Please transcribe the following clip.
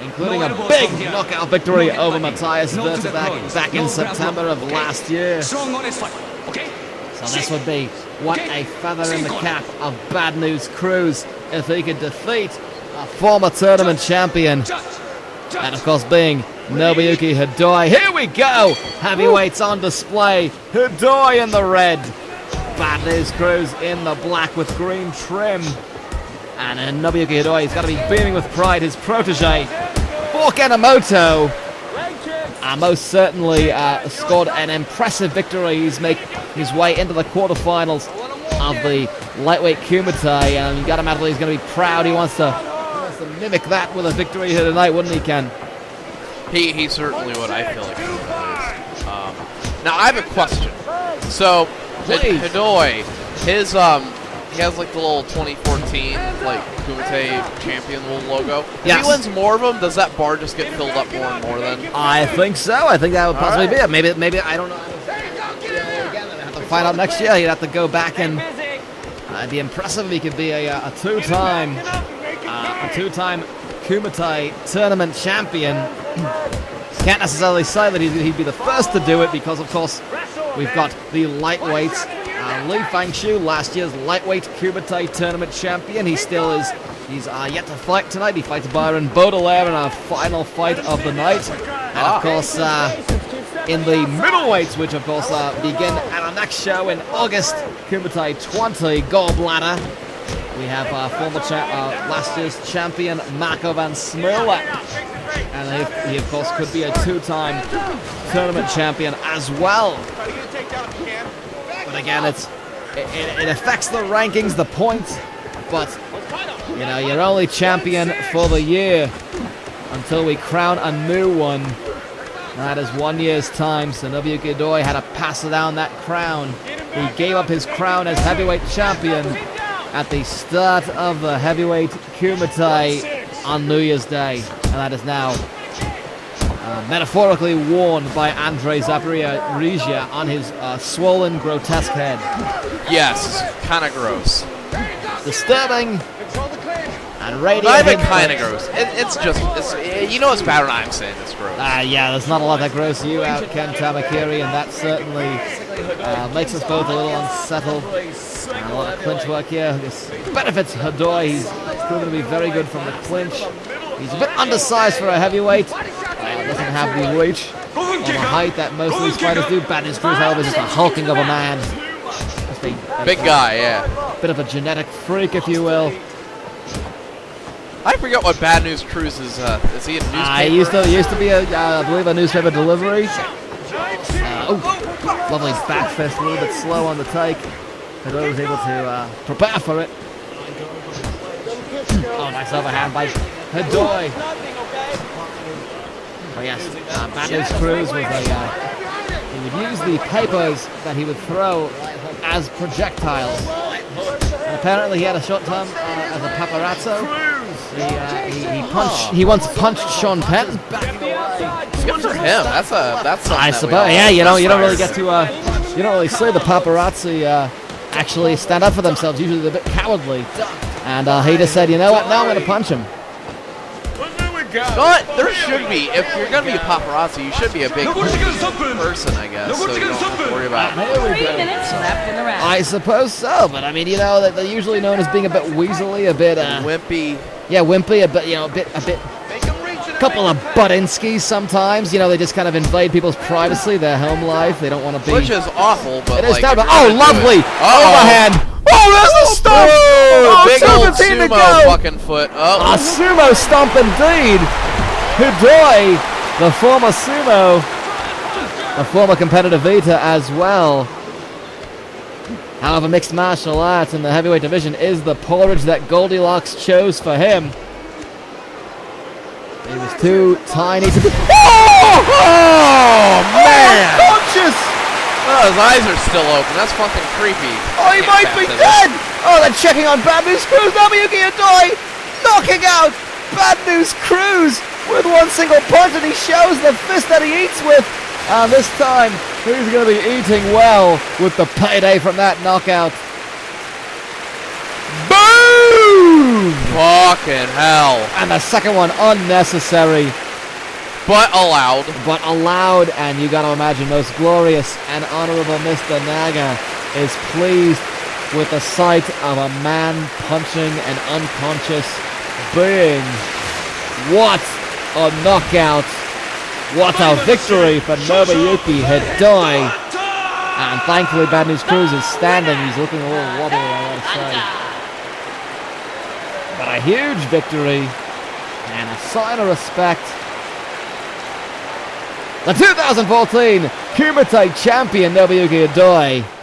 including a big knockout victory over Matthias Vertebeck back in September of last year. So this would be what a feather in the cap of Bad News Cruz if he could defeat a former tournament champion. And of course being Nobuyuki Hidoi. Here we go! Heavyweights on display. Hidoi in the red. Bad News Cruz in the black with green trim. And Nobuyuki Hidoi has got to be beaming with pride. His protege, Enomoto, most certainly scored an impressive victory. He's making his way into the quarterfinals of the lightweight KUMITE. And you got to imagine he's going to be proud. He wants to mimic that with a victory here tonight, wouldn't he, Ken? He certainly would, I feel like he is. Now, I have a question. So, Hidoi, his, he has like the little 2014, like, KUMITE champion little logo. If he wins more of them, does that bar just get filled up more and more then? I think so. I think that would possibly be it. Maybe, I don't know. Again, I'd have to find out next year. He'd have to go back and it'd be impressive if he could be a two-time KUMITE tournament champion. Can't necessarily say that he'd be the first to do it because, of course, we've got the lightweights. Li Fangshu, last year's lightweight KUMITE tournament champion. He still is. He's yet to fight tonight. He fights Byron Baudelaire in our final fight of the night. And of course, in the middleweights, which of course begin at our next show in August, KUMITE 20 Gallbladder. We have former last year's champion Marco van Smerla, and he of course could be a two-time tournament champion as well. But again, it affects the rankings, the points, but you know, you're only champion for the year until we crown a new one. That is 1 year's time, so Nobuyuki Hidoi had to pass down that crown. He gave up his crown as heavyweight champion at the start of the heavyweight KUMITE on New Year's Day, and that is now metaphorically worn by Andre Zaparia on his swollen, grotesque head. Yes, kind of gross. Disturbing and radiating. Not even kind of gross. It's just, you know it's bad when I'm saying it's gross. Yeah, there's not a lot that grosses you out, Ken Tamakiri, and that certainly makes us both a little unsettled. A lot of clinch work here. This benefits Hidoi. He's proven to be very good from the clinch. He's a bit undersized for a heavyweight. Doesn't have the reach or the height that most of these fighters do. Bad News Cruz, however, is just a hulking of a man. Just a big guy, yeah. Bit of a genetic freak, if you will. I forget what Bad News Cruz is. Is he a newspaper? He used to be, I believe, a newspaper delivery. Lovely back fist, a little bit slow on the take. Hidoi was able to prepare for it. Oh, nice overhand by Hidoi. Oh yes, Bad News Cruz was he would use the papers that he would throw as projectiles. And apparently he had a short term as a paparazzo. He once punched Sean Penn. Good for him. That's I suppose. Yeah, you don't really get to you don't really see the paparazzi actually stand up for themselves. Usually they're a bit cowardly. And he just said, you know what? Now I'm going to punch him. But there should be, if you're going to be a paparazzi, you should be a big person, I guess, so you don't have to worry about it. I suppose so, but I mean, you know, they're usually known as being a bit weaselly, a bit wimpy. Yeah, wimpy, a bit, you know, a bit. A couple of butt-inskis sometimes. You know, they just kind of invade people's privacy, their home life. They don't want to be. Which is awful, but it is like, oh, lovely overhand. Oh, there's a stomp! Oh, big old sumo fucking foot. A sumo stomp indeed. Hidoi, the former sumo, a former competitive Vita as well. However, mixed martial arts in the heavyweight division is the porridge that Goldilocks chose for him. He was too tiny to be. Oh man! Unconscious! Oh, his eyes are still open. That's fucking creepy. Oh, he might be dead! Oh, they're checking on Bad News Cruz. Nobuyuki Hidoi knocking out Bad News Cruz with one single punch, and he shows the fist that he eats with. And this time, he's going to be eating well with the payday from that knockout. Boom! Boom! Fucking hell. And the second one unnecessary. But allowed. But allowed, and you gotta imagine most glorious and honorable Mr. Naga is pleased with the sight of a man punching an unconscious being. What a knockout. What a victory for Nobuyuki Hidoi. And thankfully Bad News Cruz is standing. He's looking a little wobbly, I gotta say. But a huge victory and a sign of respect. The 2014 KUMITE champion Nobuyuki Hidoi